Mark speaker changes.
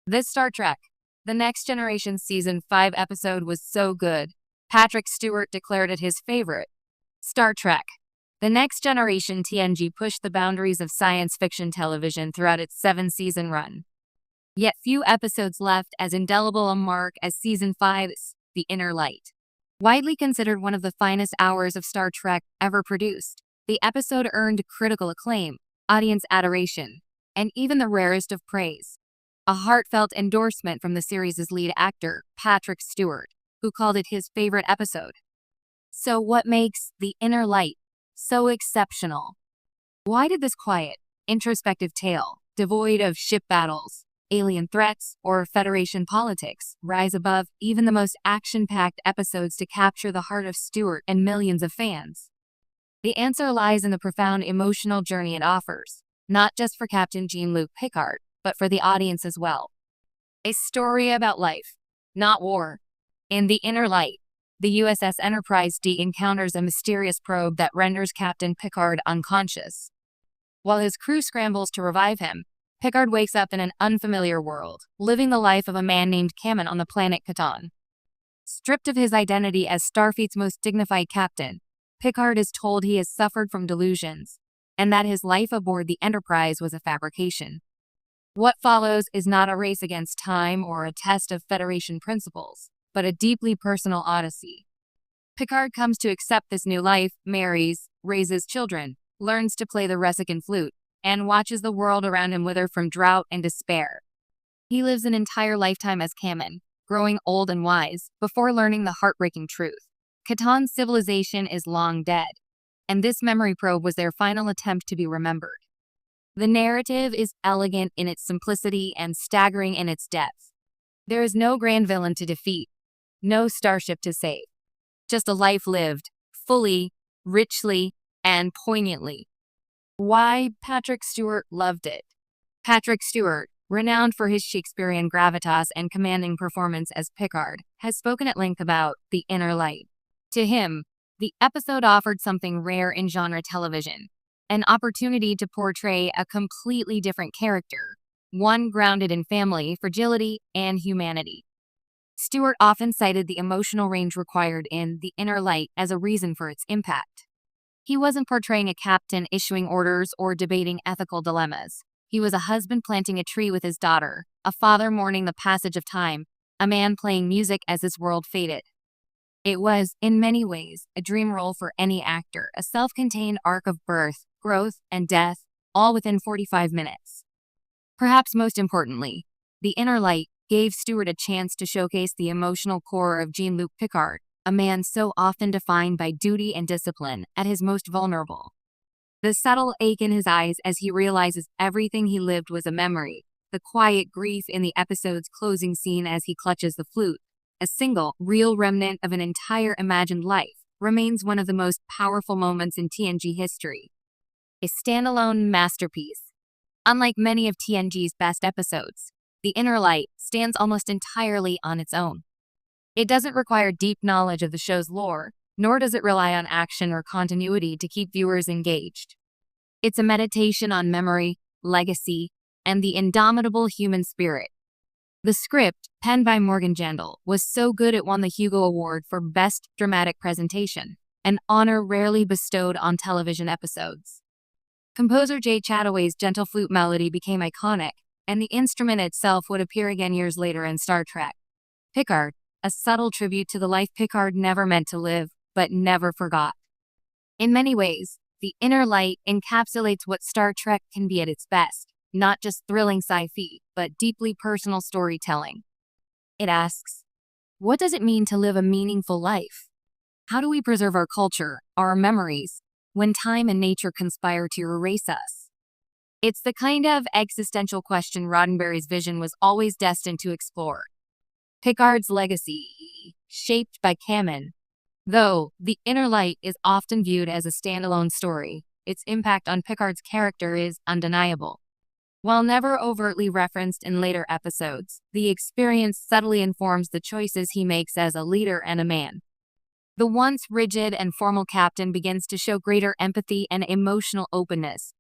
Speaker 1: This Star Trek, The Next Generation Season 5 episode was so good, Patrick Stewart declared it his favorite. Star Trek, The Next Generation TNG pushed the boundaries of science fiction television throughout its 7-season run. Yet few episodes left as indelible a mark as Season 5's The Inner Light. Widely considered one of the finest hours of Star Trek ever produced, the episode earned critical acclaim, audience adoration, and even the rarest of praise. A heartfelt endorsement from the series' lead actor, Patrick Stewart, who called it his favorite episode. So what makes The Inner Light so exceptional? Why did this quiet, introspective tale, devoid of ship battles, alien threats, or Federation politics, rise above even the most action-packed episodes to capture the heart of Stewart and millions of fans? The answer lies in the profound emotional journey it offers, not just for Captain Jean-Luc Picard, but for the audience as well. A story about life, not war. In The Inner Light, the USS Enterprise D encounters a mysterious probe that renders Captain Picard unconscious. While his crew scrambles to revive him, Picard wakes up in an unfamiliar world, living the life of a man named Kamen on the planet Katon. Stripped of his identity as Starfleet's most dignified captain, Picard is told he has suffered from delusions, and that his life aboard the Enterprise was a fabrication. What follows is not a race against time or a test of Federation principles, but a deeply personal odyssey. Picard comes to accept this new life, marries, raises children, learns to play the Resican flute, and watches the world around him wither from drought and despair. He lives an entire lifetime as Kamen, growing old and wise, before learning the heartbreaking truth. Katon's civilization is long dead, and this memory probe was their final attempt to be remembered. The narrative is elegant in its simplicity and staggering in its depth. There is no grand villain to defeat, no starship to save. Just a life lived, fully, richly, and poignantly. Why Patrick Stewart loved it. Patrick Stewart, renowned for his Shakespearean gravitas and commanding performance as Picard, has spoken at length about The Inner Light. To him, the episode offered something rare in genre television, an opportunity to portray a completely different character, one grounded in family, fragility, and humanity. Stewart often cited the emotional range required in The Inner Light as a reason for its impact. He wasn't portraying a captain issuing orders or debating ethical dilemmas. He was a husband planting a tree with his daughter, a father mourning the passage of time, a man playing music as his world faded. It was, in many ways, a dream role for any actor, a self-contained arc of birth, growth, and death, all within 45 minutes. Perhaps most importantly, The Inner Light gave Stewart a chance to showcase the emotional core of Jean-Luc Picard, a man so often defined by duty and discipline, at his most vulnerable. The subtle ache in his eyes as he realizes everything he lived was a memory, the quiet grief in the episode's closing scene as he clutches the flute, a single, real remnant of an entire imagined life, remains one of the most powerful moments in TNG history. A standalone masterpiece. Unlike many of TNG's best episodes, The Inner Light stands almost entirely on its own. It doesn't require deep knowledge of the show's lore, nor does it rely on action or continuity to keep viewers engaged. It's a meditation on memory, legacy, and the indomitable human spirit. The script, penned by Morgan Jandal, was so good it won the Hugo Award for Best Dramatic Presentation, an honor rarely bestowed on television episodes. Composer Jay Chataway's gentle flute melody became iconic, and the instrument itself would appear again years later in Star Trek. Picard, a subtle tribute to the life Picard never meant to live, but never forgot. In many ways, The Inner Light encapsulates what Star Trek can be at its best, not just thrilling sci-fi, but deeply personal storytelling. It asks, what does it mean to live a meaningful life? How do we preserve our culture, our memories, when time and nature conspire to erase us? It's the kind of existential question Roddenberry's vision was always destined to explore. Picard's legacy, shaped by Kamen. Though The Inner Light is often viewed as a standalone story, its impact on Picard's character is undeniable. While never overtly referenced in later episodes, the experience subtly informs the choices he makes as a leader and a man. The once rigid and formal captain begins to show greater empathy and emotional openness,